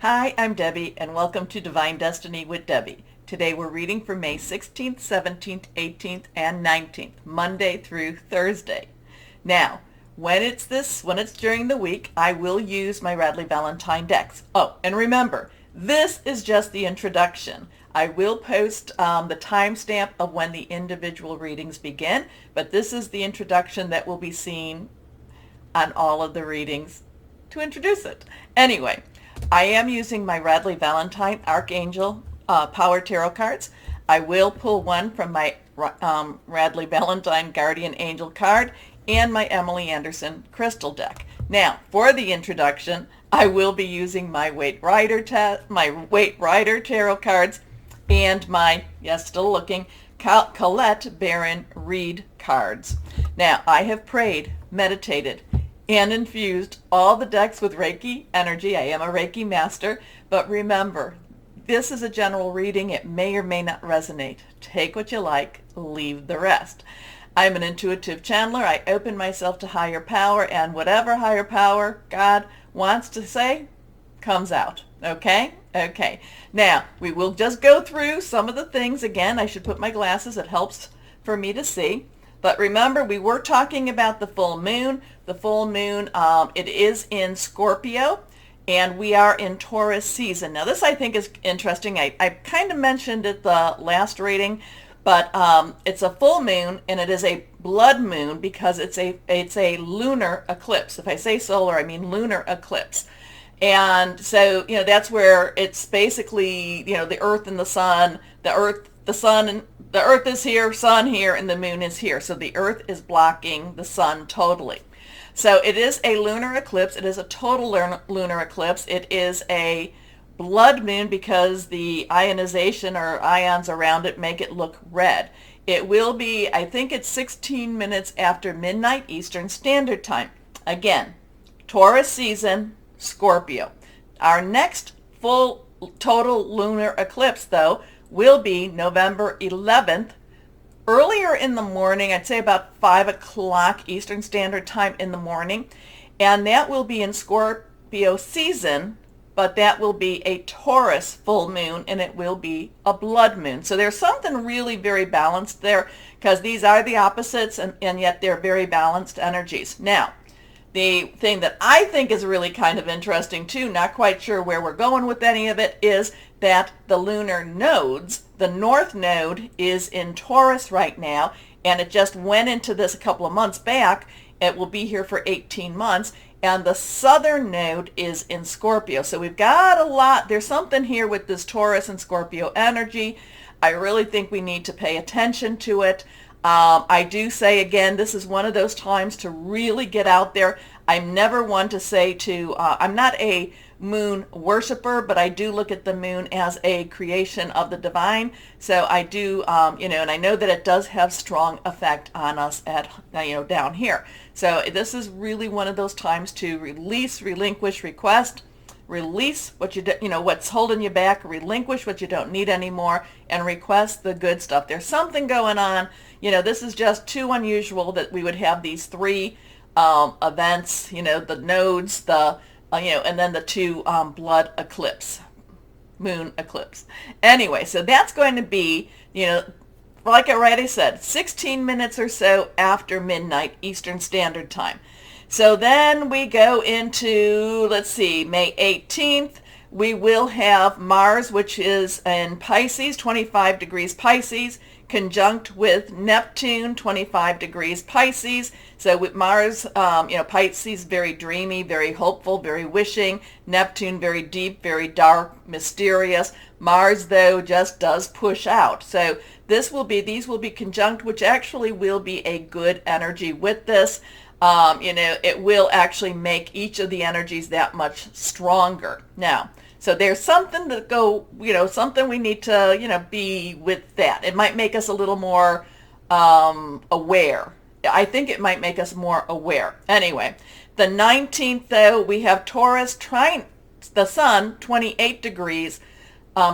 Hi, I'm Debbie, and welcome to Divine Destiny with Debbie. Today we're reading for May 16th, 17th, 18th, and 19th, Monday through Thursday. Now, when it's during the week, I will use my Radley Valentine decks. Oh, and remember, this is just the introduction. I will post the timestamp of when the individual readings begin, but this is the introduction that will be seen on all of the readings to introduce it. Anyway, I am using my Radley Valentine Archangel Power Tarot cards. I will pull one from my Radley Valentine Guardian Angel card and my Emily Anderson Crystal deck. Now, for the introduction, I will be using my Waite Rider Tarot cards and my, yes, still looking, Colette Baron Reed cards. Now, I have prayed, meditated, and infused all the decks with Reiki energy. I am a Reiki master, but remember, this is a general reading. It may or may not resonate. Take what you like, leave the rest. I'm an intuitive channeler. I open myself to higher power, and whatever higher power God wants to say comes out. Okay? Okay. Now, we will just go through some of the things. Again, I should put my glasses. It helps for me to see. But remember, we were talking about the full moon. The full moon, it is in Scorpio, and we are in Taurus season. Now, this I think is interesting. I kind of mentioned it the last reading, but it's a full moon, and it is a blood moon because it's a lunar eclipse. If I say solar, I mean lunar eclipse. And so, that's where it's basically, the earth and the sun, the earth is here, sun here, and the moon is here. So the earth is blocking the sun totally. So it is a lunar eclipse. It is a total lunar eclipse. It is a blood moon because the ionization or ions around it make it look red. It will be, I think it's 16 minutes after midnight Eastern Standard Time. Again, Taurus season, Scorpio. Our next full total lunar eclipse, though, will be November 11th, earlier in the morning. I'd say about 5 o'clock Eastern Standard Time in the morning, and that will be in Scorpio season, but that will be a Taurus full moon, and it will be a blood moon. So there's something really very balanced there, because these are the opposites, and yet they're very balanced energies. Now, the thing that I think is really kind of interesting too, not quite sure where we're going with any of it, is that the lunar nodes, the north node is in Taurus right now, and it just went into this a couple of months back. It will be here for 18 months, and the southern node is in Scorpio. So we've got a lot. There's something here with this Taurus and Scorpio energy. I really think we need to pay attention to it. I do say, again, this is one of those times to really get out there. I'm never one to say I'm not a moon worshiper, but I do look at the moon as a creation of the divine. So I do, and I know that it does have strong effect on us down here. So this is really one of those times to release, relinquish, request. Release what what's holding you back, relinquish what you don't need anymore, and request the good stuff. There's something going on. This is just too unusual that we would have these three events, the nodes, and then the two blood eclipse, moon eclipse. Anyway, so that's going to be, like I already said, 16 minutes or so after midnight Eastern Standard Time. So then we go into, let's see, May 18th. We will have Mars, which is in Pisces, 25 degrees Pisces, conjunct with Neptune, 25 degrees Pisces. So with Mars, Pisces, very dreamy, very hopeful, very wishing. Neptune, very deep, very dark, mysterious. Mars, though, just does push out. So these will be conjunct, which actually will be a good energy with this. It will actually make each of the energies that much stronger. Now, so there's something something we need to, be with that. It might make us a little more aware. I think it might make us more aware. Anyway, the 19th, though, we have Taurus trine the Sun, 28 degrees,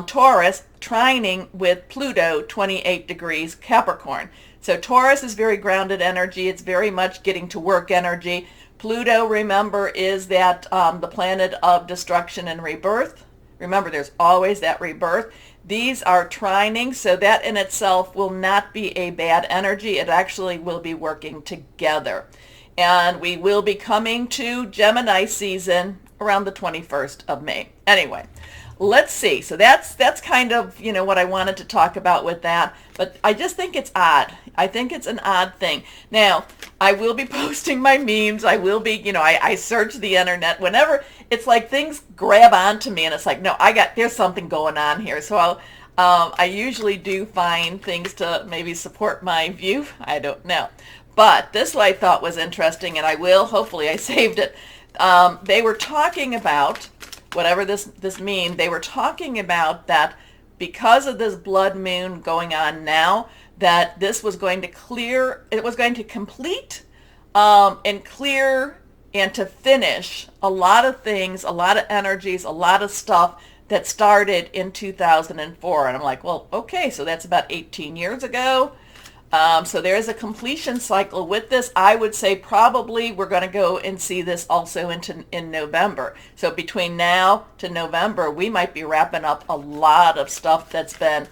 Taurus trining with Pluto, 28 degrees Capricorn. So Taurus is very grounded energy. It's very much getting to work energy. Pluto, remember, is that the planet of destruction and rebirth. Remember, there's always that rebirth. These are trining, so that in itself will not be a bad energy. It actually will be working together. And we will be coming to Gemini season around the 21st of May. Anyway, let's see. So that's kind of, what I wanted to talk about with that. But I just think it's odd. I think it's an odd thing. Now, I will be posting my memes. I will be, I search the internet whenever it's like things grab onto me and it's like, no, there's something going on here. So I usually do find things to maybe support my view. I don't know. But this one I thought was interesting, and hopefully I saved it. They were talking about, whatever this means, they were talking about that because of this blood moon going on now, that this was going to clear, it was going to complete and clear and to finish a lot of things, a lot of energies, a lot of stuff that started in 2004. And I'm like, well, okay, so that's about 18 years ago. So there's a completion cycle with this. I would say probably we're going to go and see this also in November. So between now to November, we might be wrapping up a lot of stuff that's been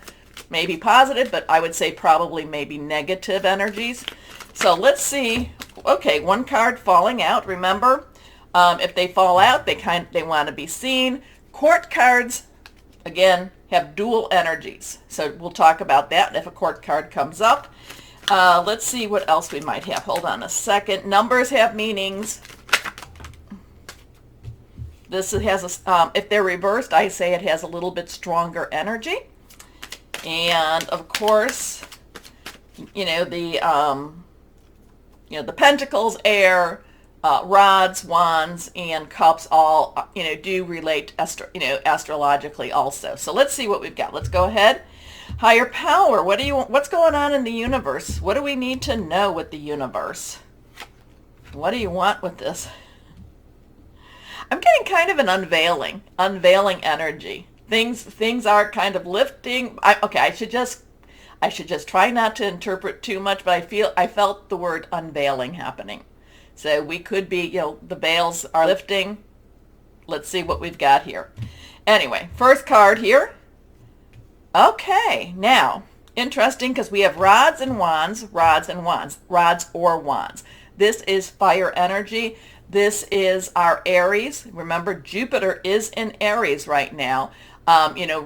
maybe positive, but I would say probably maybe negative energies. So let's see. Okay, one card falling out. Remember, if they fall out, they want to be seen. Court cards, again, have dual energies. So we'll talk about that if a court card comes up. Let's see what else we might have. Hold on a second. Numbers have meanings. This has if they're reversed, I say it has a little bit stronger energy. And of course, the pentacles, air, rods, wands, and cups all, do relate, astrologically also. So let's see what we've got. Let's go ahead. Higher power. What's going on in the universe? What do we need to know with the universe? What do you want with this? I'm getting kind of an unveiling energy. Things are kind of lifting. I should just try not to interpret too much, but I felt the word unveiling happening. So we could be, the veils are lifting. Let's see what we've got here. Anyway, first card here. Okay, now, interesting because we have rods and wands, rods or wands. This is fire energy. This is our Aries. Remember, Jupiter is in Aries right now.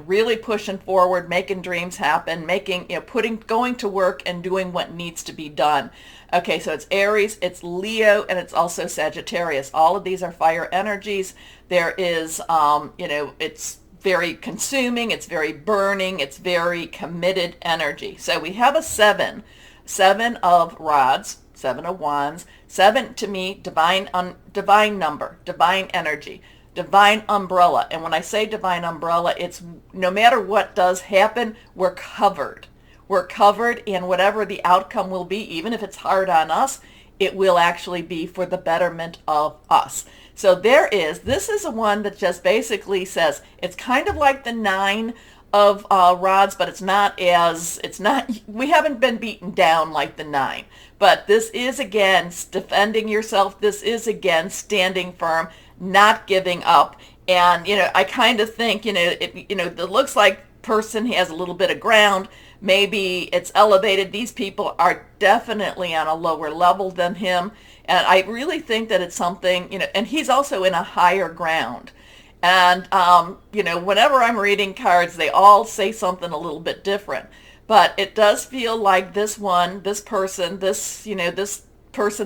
Really pushing forward, making dreams happen, going to work and doing what needs to be done. Okay, so it's Aries, it's Leo, and it's also Sagittarius. All of these are fire energies. There is, it's very consuming, it's very burning, it's very committed energy. So we have a seven of rods, 7 of wands, 7 to me, divine number, divine energy, divine umbrella. And when I say divine umbrella, it's no matter what does happen, we're covered. We're covered, and whatever the outcome will be, even if it's hard on us, it will actually be for the betterment of us. So this is a one that just basically says, it's kind of like the 9 of rods, but we haven't been beaten down like the 9. But this is, again, defending yourself. This is, again, standing firm, not giving up. And, I kind of think, it looks like person has a little bit of ground. Maybe it's elevated. These people are definitely on a lower level than him. And I really think that it's something, and he's also in a higher ground. And, whenever I'm reading cards, they all say something a little bit different. But it does feel like this person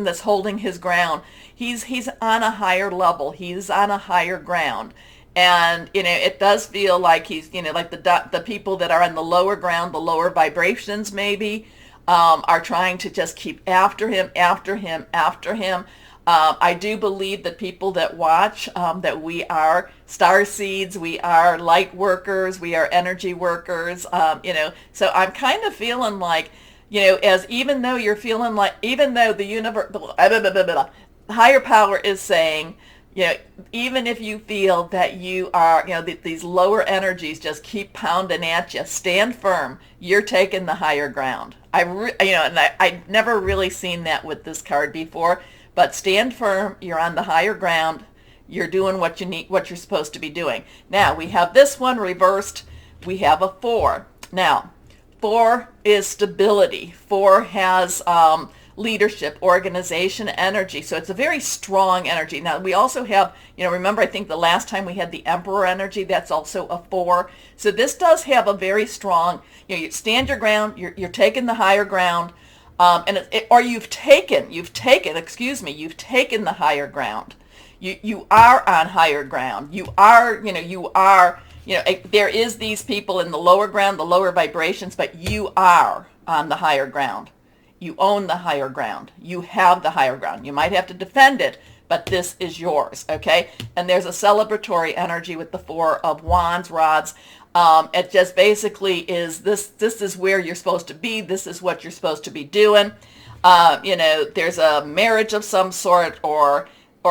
that's holding his ground, he's on a higher level. He's on a higher ground. And, it does feel like he's, like the people that are on the lower ground, the lower vibrations maybe, are trying to just keep after him. I do believe that people that watch, that we are star seeds, we are light workers, we are energy workers, so I'm kind of feeling like, even though the universe, higher power is saying, even if you feel that you are, these lower energies just keep pounding at you, stand firm. You're taking the higher ground. I've never really seen that with this card before, but stand firm. You're on the higher ground. you're doing what you need, what you're supposed to be doing. Now we have this one reversed. We have a 4. Now 4 is stability. 4 has leadership, organization, energy. So it's a very strong energy. Now we also have, remember I think the last time we had the Emperor energy, that's also a 4. So this does have a very strong, you stand your ground, you're taking the higher ground, or you've taken the higher ground. You are on higher ground. There is these people in the lower ground, the lower vibrations, but you are on the higher ground. You own the higher ground. You have the higher ground. You might have to defend it, but this is yours, okay? And there's a celebratory energy with the 4 of Wands, rods. It just basically is this is where you're supposed to be. This is what you're supposed to be doing. There's a marriage of some sort or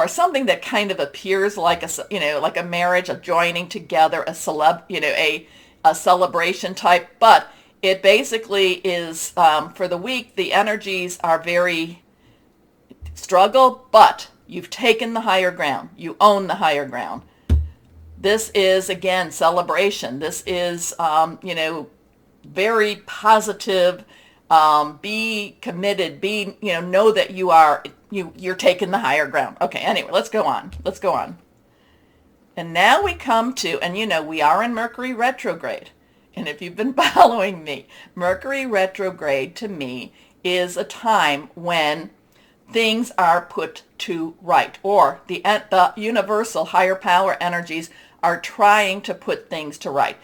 something that kind of appears like a marriage, a joining together, a celebration type, but it basically is, for the week, the energies are very struggle, but you've taken the higher ground. You own the higher ground. This is, again, celebration. This is, very positive. Be committed. Know that you're taking the higher ground. Okay, anyway, let's go on. And now we come to, and we are in Mercury retrograde. And if you've been following me, Mercury retrograde to me is a time when things are put to right, or the universal higher power energies are trying to put things to right.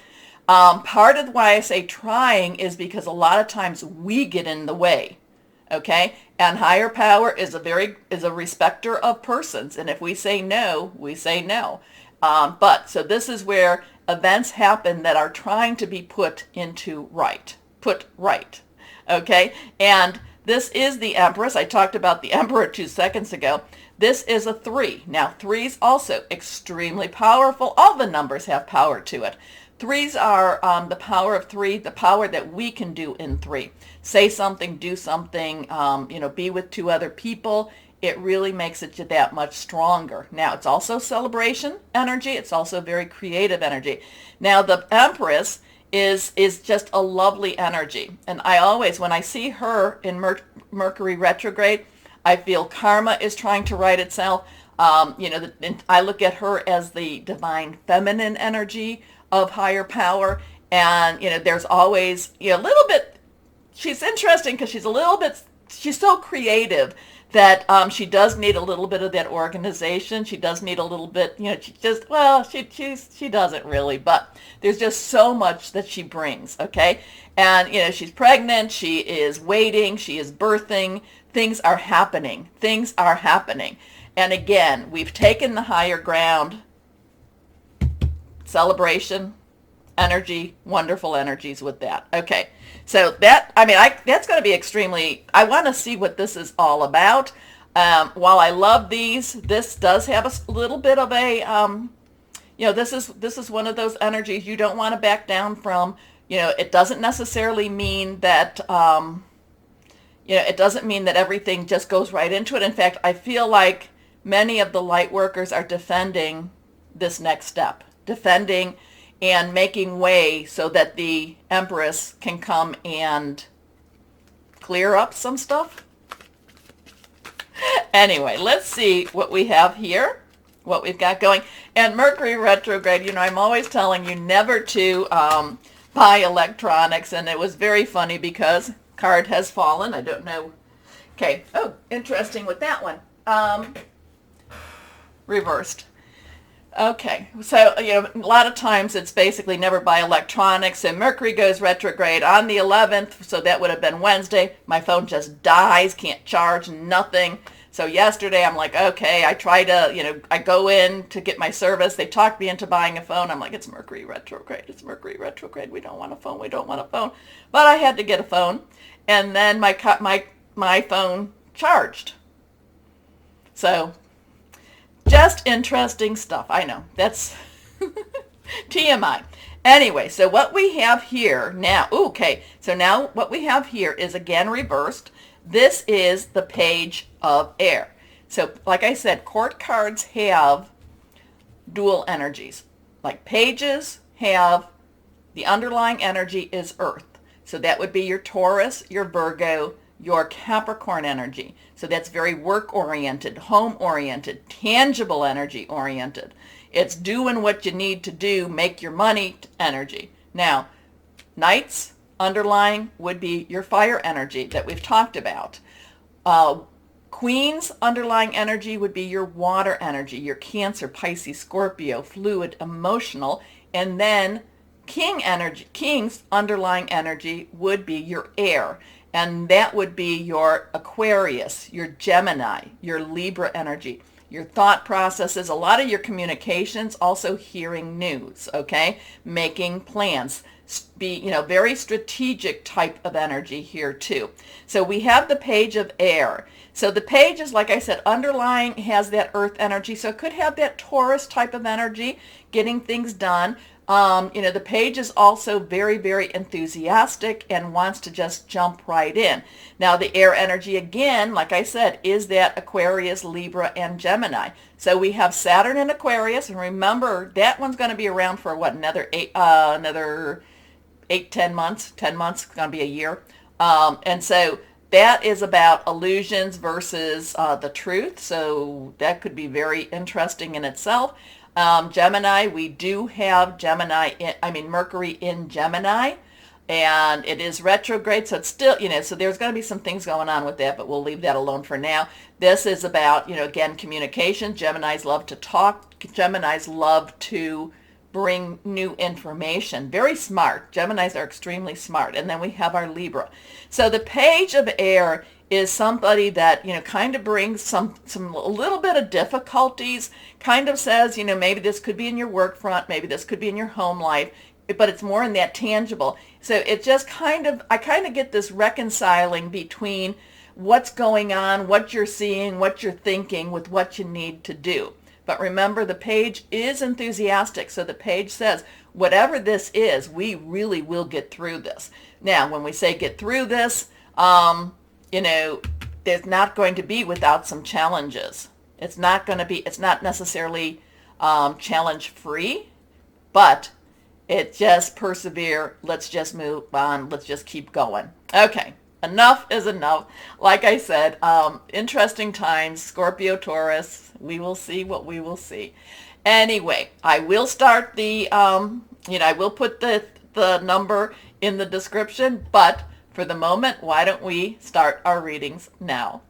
Part of why I say trying is because a lot of times we get in the way, okay? And higher power is a respecter of persons, and if we say no, we say no. So this is where events happen that are trying to be put right, okay? And this is the Empress. I talked about the Emperor 2 seconds ago. This is a 3. Now, 3's also extremely powerful. All the numbers have power to it. 3's are the power of 3, the power that we can do in 3. Say something, do something, be with 2 other people. It really makes it that much stronger. Now, it's also celebration energy. It's also very creative energy. Now, the Empress is just a lovely energy. And I always, when I see her in Mercury retrograde, I feel karma is trying to right itself. I look at her as the divine feminine energy of higher power. And, there's always, a little bit, she's interesting because she's so creative that she does need a little bit of that organization. She does need a little bit, she doesn't really, but there's just so much that she brings, okay? And, she's pregnant, she is waiting, she is birthing, things are happening. And again, we've taken the higher ground, celebration, energy, wonderful energies with that. Okay, so that's going to be extremely, I want to see what this is all about. While I love these, this does have a little bit of a, this is one of those energies you don't want to back down from. It doesn't necessarily mean that, it doesn't mean that everything just goes right into it. In fact, I feel like many of the light workers are defending this next step, defending and making way so that the Empress can come and clear up some stuff. Anyway, let's see what we have here, what we've got going. And Mercury retrograde, I'm always telling you never to buy electronics. And it was very funny because card has fallen. I don't know. Okay. Oh, interesting with that one. Reversed. Okay, so a lot of times it's basically never buy electronics, and Mercury goes retrograde on the 11th, so that would have been Wednesday. My phone just dies, can't charge, nothing. So yesterday I'm like, okay, I try to, I go in to get my service. They talked me into buying a phone. I'm like, it's Mercury retrograde. We don't want a phone. But I had to get a phone, and then my phone charged. So just interesting stuff. I know. That's TMI. Anyway, so what we have here now, so now what we have here is again reversed. This is the Page of Air. So like I said, court cards have dual energies. Like pages have, the underlying energy is earth. So that would be your Taurus, your Virgo, your Capricorn energy. So that's very work-oriented, home-oriented, tangible energy-oriented. It's doing what you need to do, make your money energy. Now, Knights underlying would be your fire energy that we've talked about. Queen's underlying energy would be your water energy, your Cancer, Pisces, Scorpio, fluid, emotional. And then King's underlying energy would be your air. And that would be your Aquarius, your Gemini, your Libra energy, your thought processes, a lot of your communications, also hearing news, okay? Making plans, be, very strategic type of energy here too. So we have the page of air. So the page is, like I said, underlying has that earth energy. So it could have that Taurus type of energy, getting things done. The page is also very, very enthusiastic and wants to just jump right in. Now, the air energy, again, like I said, is that Aquarius, Libra, and Gemini. So we have Saturn in Aquarius, and remember, that one's going to be around for what, another 10 months. 10 months, it's going to be a year. And so that is about illusions versus the truth. So that could be very interesting in itself. Gemini, we do have Mercury in Gemini, and it is retrograde, so it's still, so there's going to be some things going on with that, but we'll leave that alone for now. This is about, again, communication. Geminis love to talk. Geminis love to bring new information. Very smart. Geminis are extremely smart. And then we have our Libra. So the page of air is somebody that, kind of brings some a little bit of difficulties, kind of says, maybe this could be in your work front, maybe this could be in your home life, but it's more in that tangible. So it just I kind of get this reconciling between what's going on, what you're seeing, what you're thinking with what you need to do. But remember, the page is enthusiastic. So the page says, whatever this is, we really will get through this. Now, when we say get through this, there's not going to be without some challenges. It's not necessarily challenge free, but it just persevere. Let's just move on. Let's just keep going. Okay. Enough is enough. Like I said, interesting times, Scorpio, Taurus. We will see what we will see. Anyway, I will start I will put the number in the description, but for the moment, why don't we start our readings now?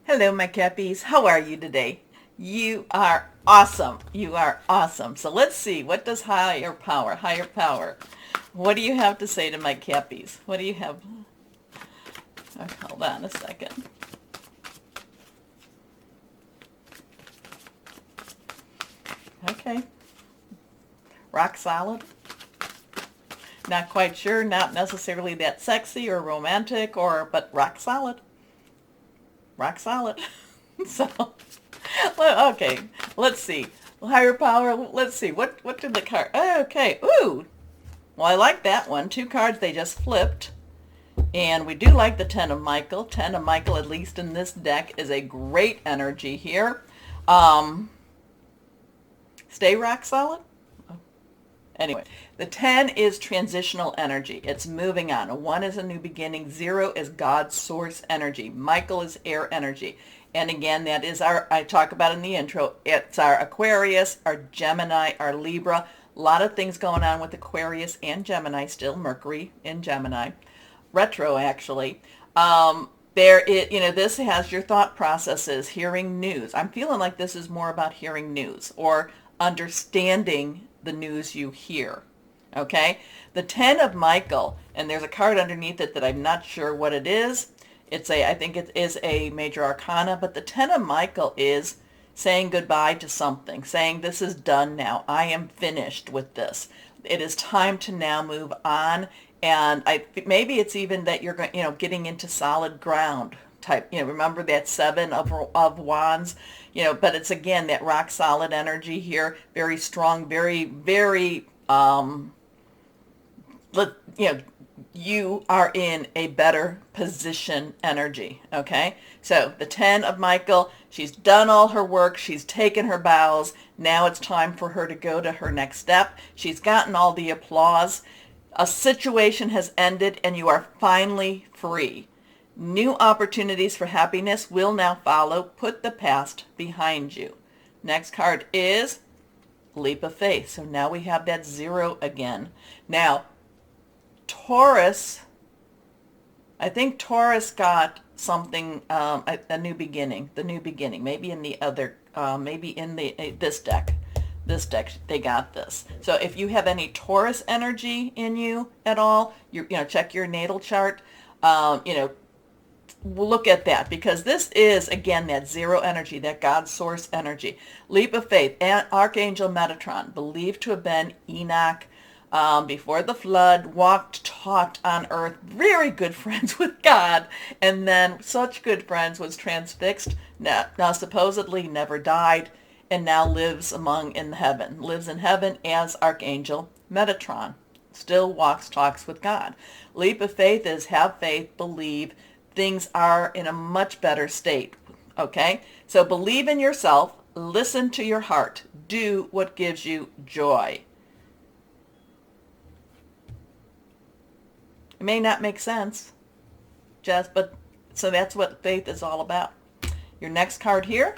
Hello, my Cappies. How are you today? You are awesome. You are awesome. So let's see. What does higher power, what do you have to say to my Cappies? What do you have? Oh, hold on a second. Okay. Rock solid. Not quite sure, not necessarily that sexy or romantic, but rock solid. Rock solid. So, okay, let's see. Higher power, let's see. What did the card? Okay, ooh. Well, I like that one. 2 cards, they just flipped. And we do like the Ten of Michael. Ten of Michael, at least in this deck, is a great energy here. Stay rock solid. Anyway, the 10 is transitional energy. It's moving on. A 1 is a new beginning. 0 is God's source energy. Michael is air energy. And again, that is I talk about in the intro, it's our Aquarius, our Gemini, our Libra. A lot of things going on with Aquarius and Gemini still. Mercury in Gemini. Retro, actually. This has your thought processes, hearing news. I'm feeling like this is more about hearing news or understanding the news you hear. Okay? The 10 of Michael, and there's a card underneath it that I'm not sure what it is. I think it is a major arcana, but the 10 of Michael is saying goodbye to something, saying this is done now. I am finished with this. It is time to now move on. And maybe it's even that you're getting into solid ground type. Remember that 7 of wands. But it's again that rock solid energy here, very strong, very, very. You are in a better position energy. Okay, so the 10 of Michael, she's done all her work. She's taken her bows. Now it's time for her to go to her next step. She's gotten all the applause. A situation has ended and you are finally free. New opportunities for happiness will now follow. Put the past behind you. Next card is Leap of Faith. So now we have that 0 again. Now, Taurus, I think Taurus got something, a new beginning, the new beginning. Maybe in the other, maybe in this deck. This deck, they got this. So if you have any Taurus energy in you at all, check your natal chart. Look at that, because this is, again, that 0 energy, that God source energy. Leap of Faith, Archangel Metatron, believed to have been Enoch, before the flood, walked, talked on earth, very good friends with God, and then such good friends, was transfixed, now supposedly never died, and now lives in heaven as Archangel Metatron. Still walks, talks with God. Leap of Faith is have faith, believe, things are in a much better state. Okay? So believe in yourself, listen to your heart, do what gives you joy. It may not make sense, but so that's what faith is all about. Your next card here,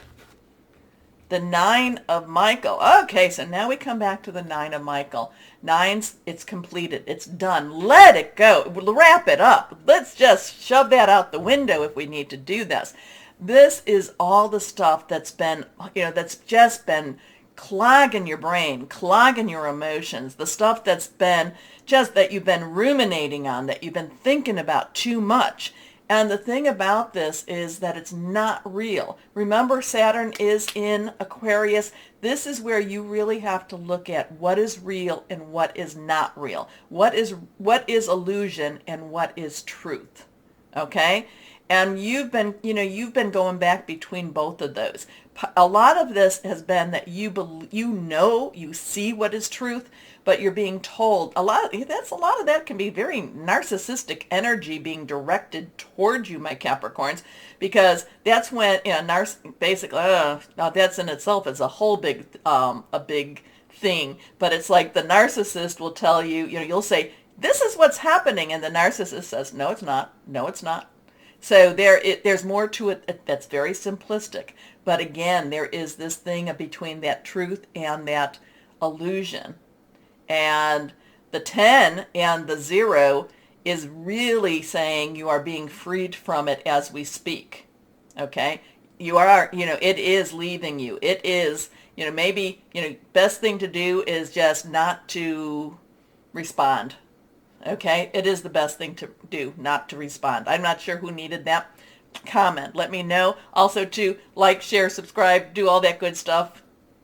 the 9 of Michael. Okay, so now we come back to the 9 of Michael. 9's, it's completed. It's done. Let it go. Wrap it up. Let's just shove that out the window if we need to do this. This is all the stuff that's been, that's just been clogging your brain, clogging your emotions, the stuff that's been just that you've been ruminating on, that you've been thinking about too much. And the thing about this is that it's not real. Remember, Saturn is in Aquarius. This is where you really have to look at what is real and what is not real. What is illusion and what is truth. Okay? And you've been going back between both of those. A lot of this has been that you see what is truth, but you're being told a lot of that can be very narcissistic energy being directed towards you, my Capricorns, because that's when basically now that's in itself is a whole big thing. But it's like the narcissist will tell you, you'll say, this is what's happening, and the narcissist says, no, it's not. No, it's not. So there's more to it that's very simplistic. But again, there is this thing between that truth and that illusion. And the 10 and the 0 is really saying you are being freed from it as we speak. Okay? You are, it is leaving you. It is, maybe, best thing to do is just not to respond. Okay, it is the best thing to do, not to respond. I'm not sure who needed that comment. Let me know. Also to like, share, subscribe, do all that good stuff.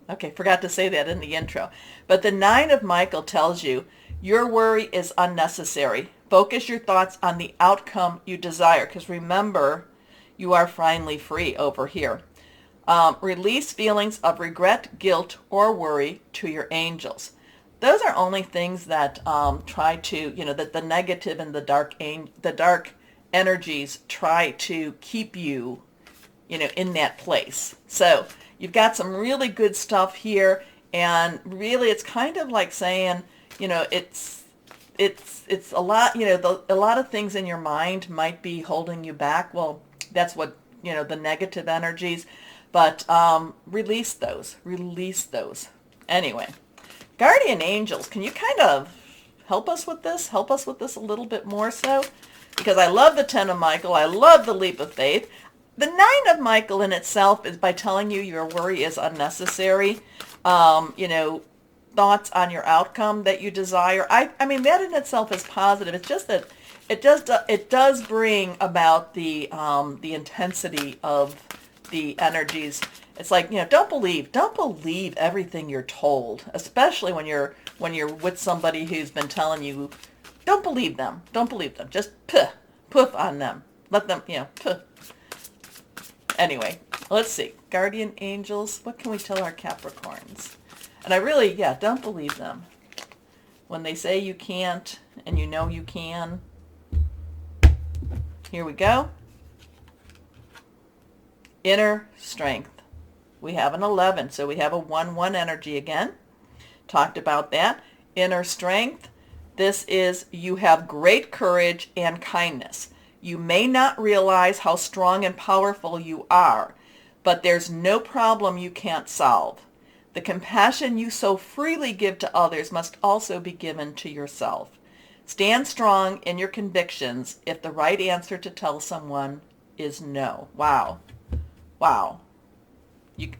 Okay, forgot to say that in the intro. But the 9 of Michael tells you your worry is unnecessary. Focus your thoughts on the outcome you desire. Because remember, you are finally free over here. Release feelings of regret, guilt, or worry to your angels. Those are only things that try to, that the negative and the dark energies try to keep you, in that place. So you've got some really good stuff here, and really it's kind of like saying, it's a lot, a lot of things in your mind might be holding you back. Well, that's what, the negative energies, but release those. Anyway. Guardian angels, can you kind of help us with this? Help us with this a little bit more so? Because I love the 10 of Michael. I love the leap of faith. The 9 of Michael in itself is by telling you your worry is unnecessary. Thoughts on your outcome that you desire. I mean, that in itself is positive. It's just that it does bring about the intensity of the energies. It's like, don't believe everything you're told, especially when you're with somebody who's been telling you, don't believe them. Just poof on them. Let them, poof. Anyway, let's see. Guardian angels, what can we tell our Capricorns? And I really, don't believe them. When they say you can't and you know you can. Here we go. Inner strength. we have an 11. So we have a 1-1 energy again. Talked about that. Inner strength. This is you have great courage and kindness. You may not realize how strong and powerful you are, but there's no problem you can't solve. The compassion you so freely give to others must also be given to yourself. Stand strong in your convictions if the right answer to tell someone is no. Wow. Wow.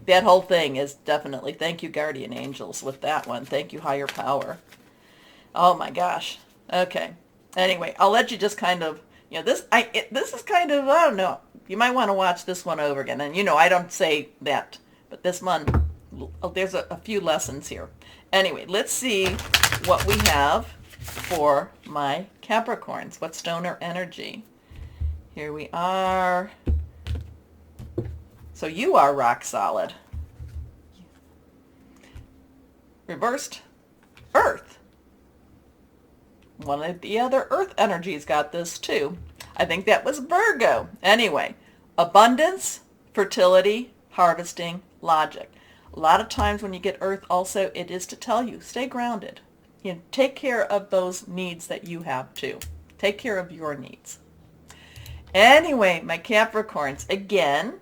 That whole thing is definitely, thank you, guardian angels, with that one. Thank you, higher power. Oh my gosh. Okay. Anyway, I'll let you just kind of, this is kind of, I don't know. You might want to watch this one over again. And I don't say that, but this one, there's a few lessons here. Anyway, let's see what we have for my Capricorns. What stoner energy? Here we are. So you are rock solid. Reversed Earth. One of the other Earth energies got this too. I think that was Virgo. Anyway, abundance, fertility, harvesting, logic. A lot of times when you get Earth also, it is to tell you, stay grounded. Take care of those needs that you have too. Take care of your needs. Anyway, my Capricorns, again,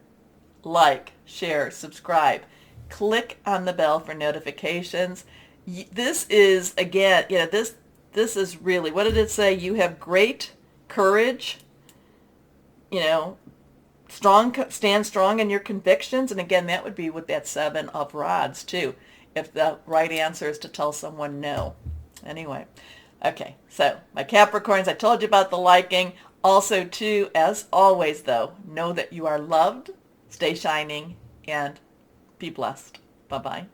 like, share, subscribe. Click on the bell for notifications. This is, again, this is really, what did it say? You have great courage, stand strong in your convictions. And again, that would be with that 7 of rods too, if the right answer is to tell someone no. Anyway, okay, so my Capricorns, I told you about the liking. Also too, as always though, know that you are loved, stay shining, and be blessed. Bye-bye.